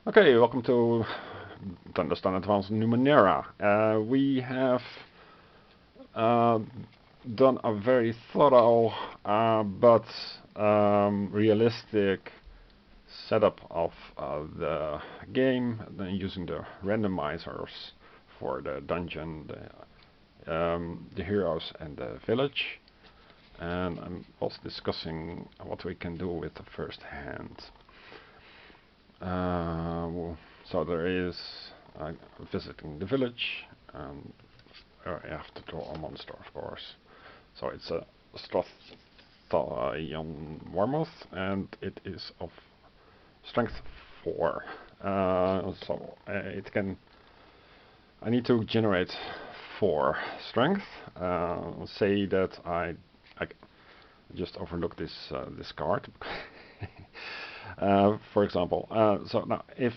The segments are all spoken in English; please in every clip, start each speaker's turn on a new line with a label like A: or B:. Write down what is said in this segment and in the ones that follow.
A: Okay, welcome to Understand Advanced Numenera. We have uh, done a very thorough but realistic setup of the game, then using the randomizers for the dungeon, the heroes, and the village. And I was discussing what we can do with the first hand. So there is visiting the village, and you have to draw a monster, of course. So it's a Strathion Warmoth, and it is of strength 4. It can. I need to generate 4 strength. Say that I just overlooked this card. For example, so now if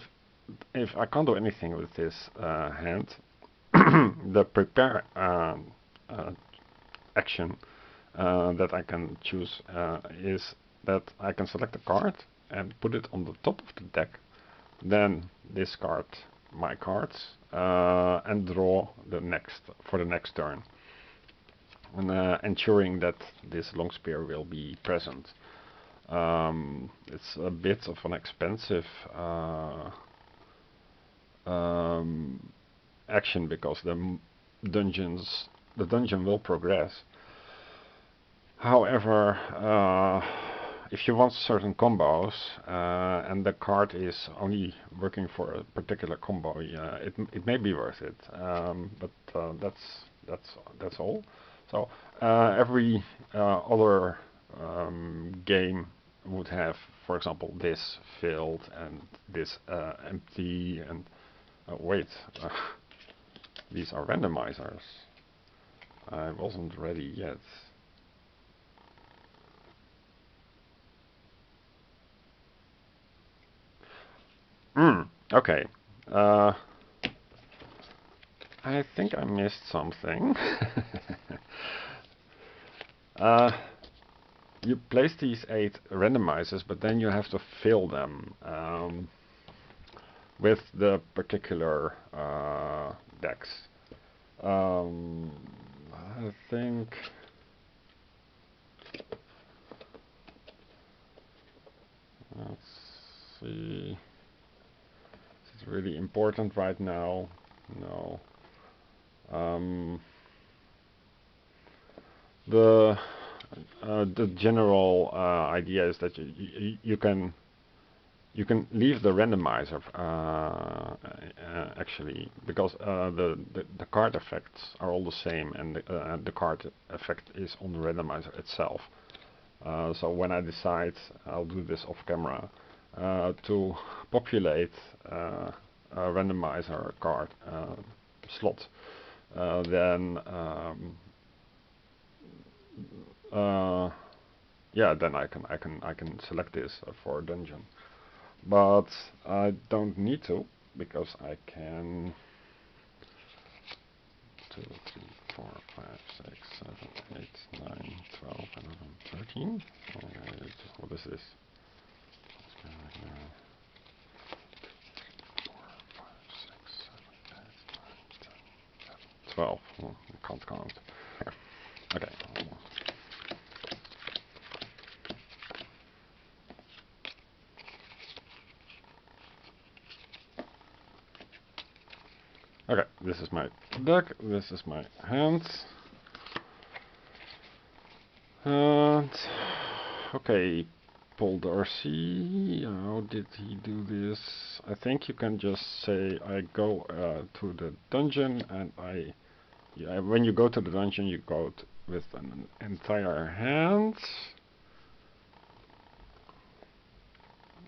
A: I can't do anything with this hand, the prepare action that I can choose is that I can select a card and put it on the top of the deck, then discard my cards and draw the next for the next turn, and ensuring that this long spear will be present. It's a bit of an expensive action because the dungeon will progress. However, if you want certain combos and the card is only working for a particular combo, it may be worth it. But that's all. So every other game would have, for example, this filled and this empty, and wait, these are randomizers. I wasn't ready yet. Okay. I think I missed something. You place these 8 randomizers, but then you have to fill them with the particular decks. I think let's see. Is it really important right now? No. The general idea is that you can leave the randomizer actually, because the card effects are all the same, and the card effect is on the randomizer itself. So when I decide, I'll do this off camera, to populate a randomizer card slot, then yeah, then I can select this for a dungeon. But I don't need to, because I can 2, 3, 4, 5, 6, 7, 8, 9, 12, 11, 13. What is this? 12. Oh, I can't count. Okay. Okay, this is my deck, this is my hands. And okay, Paul Darcy, how did he do this? I think you can just say I go to the dungeon, and when you go to the dungeon you go with an entire hand.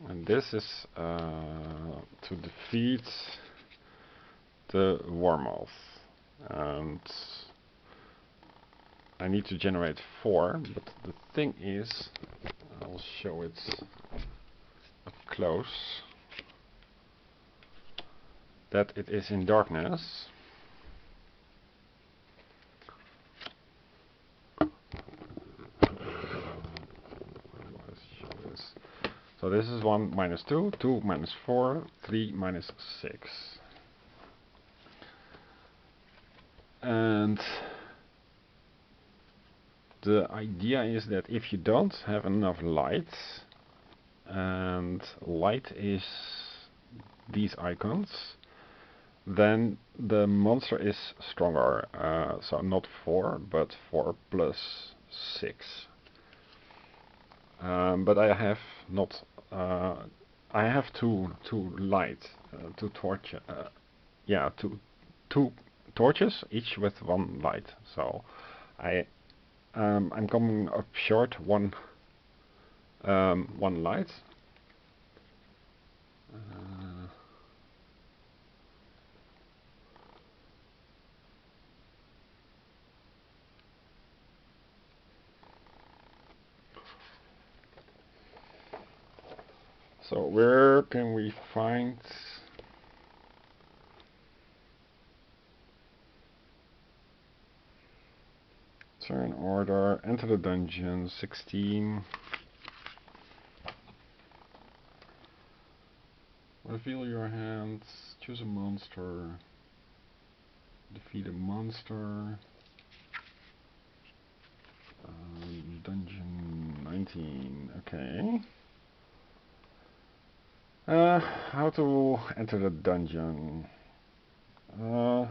A: And this is to defeat the Warmoth. And I need to generate 4, but the thing is, I'll show it up close, that it is in darkness. So So this is 1 minus 2, 2 minus 4, 3 minus 6. And the idea is that if you don't have enough light, and light is these icons, then the monster is stronger. So not 4, but 4 plus 6. But I have not. I have two light, two torch. Yeah, two torches, each with 1 light. So I'm coming up short one light. So where can we find turn order, enter the dungeon, 16. Reveal your hands, choose a monster, defeat a monster, dungeon 19, okay. How to enter the dungeon? Oh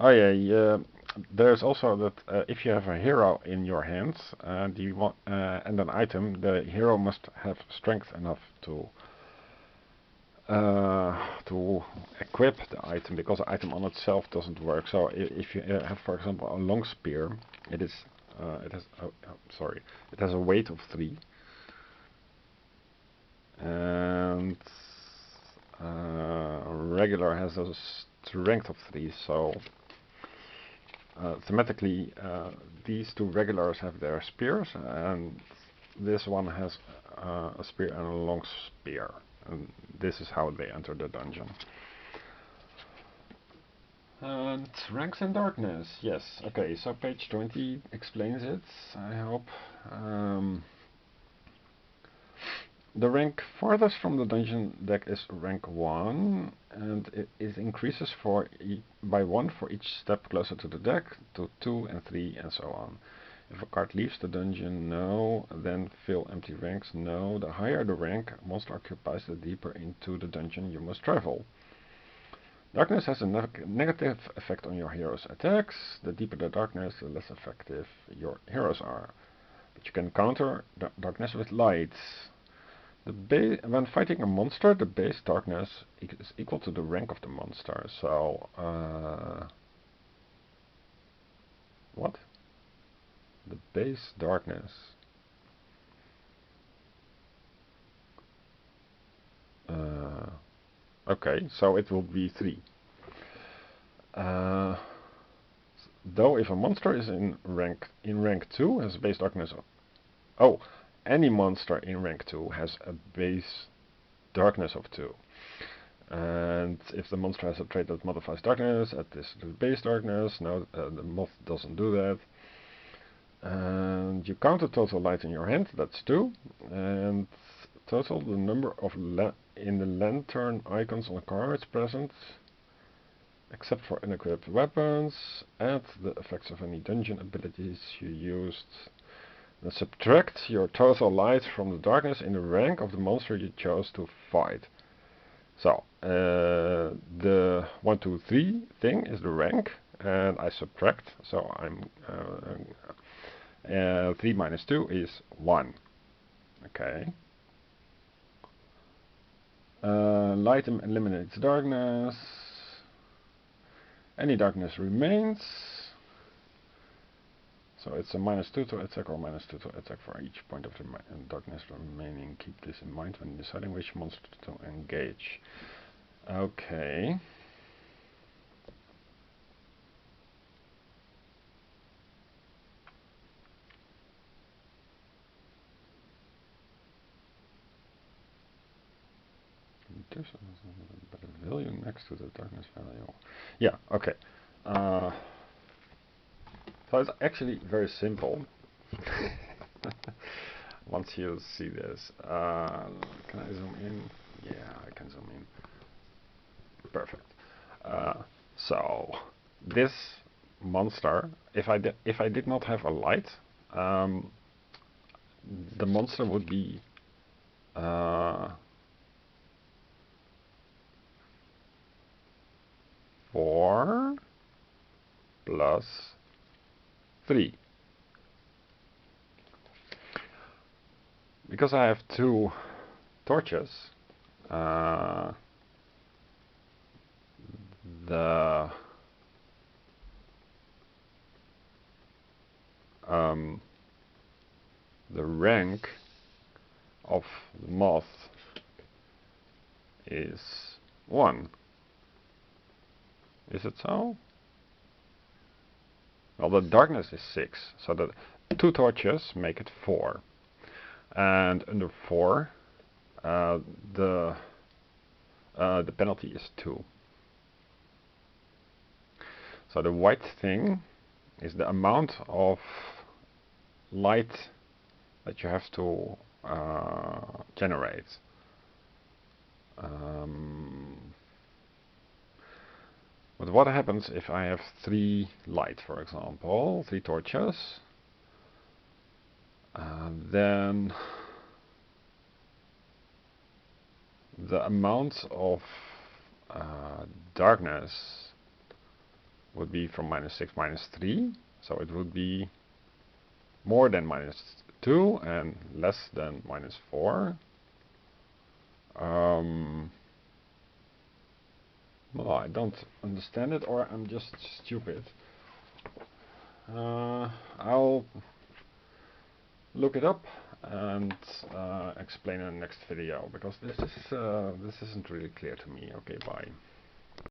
A: yeah, there's also that if you have a hero in your hands and you want and an item, the hero must have strength enough to equip the item, because the item on itself doesn't work. So if you have, for example, a long spear, it has a weight of 3, and regular has a strength of 3. So thematically, these 2 regulars have their spears, and this one has a spear and a long spear. And this is how they enter the dungeon. And ranks in darkness, yes. Okay, so page 20 explains it, I hope. The rank farthest from the dungeon deck is rank 1, and it increases by 1 for each step closer to the deck, to 2 and 3 and so on. If a card leaves the dungeon, no. Then fill empty ranks, no. The higher the rank monster occupies, the deeper into the dungeon you must travel. Darkness has a negative effect on your hero's attacks. The deeper the darkness, the less effective your heroes are. But you can counter darkness with light. When fighting a monster, the base darkness is equal to the rank of the monster. So, what? The base darkness. Okay, so it will be 3. Though if a monster is in rank 2 has base darkness of any monster in rank 2 has a base darkness of 2. And if the monster has a trait that modifies darkness, add this to the base darkness. No, the mod doesn't do that. And you count the total light in your hand, that's 2. And total the number of in the lantern icons on the cards present, except for unequipped weapons. Add the effects of any dungeon abilities you used. Then subtract your total light from the darkness in the rank of the monster you chose to fight. So, the 1, 2, 3 thing is the rank, and I subtract, so I'm 3 minus 2 is 1. Okay. Light eliminates darkness. Any darkness remains. So it's a -2 to attack or -2 to attack for each point of the darkness remaining. Keep this in mind when deciding which monster to engage. Okay. This is a better value next to the darkness value. Yeah, okay. So it's actually very simple. Once you see this, can I zoom in? Yeah, I can zoom in. Perfect. So this monster, if I did not have a light, the monster would be 4 plus 3. Because I have 2 torches, the rank of the moth is 1. Is it so? Well, the darkness is 6, so that 2 torches make it 4. And under 4, the penalty is 2. So the white thing is the amount of light that you have to generate. But what happens if I have 3 light, for example, 3 torches? Then the amount of darkness would be from -6 -3, so it would be more than -2 and less than -4. Well, I don't understand it, or I'm just stupid. I'll look it up and explain in the next video, because this isn't really clear to me. Okay, bye.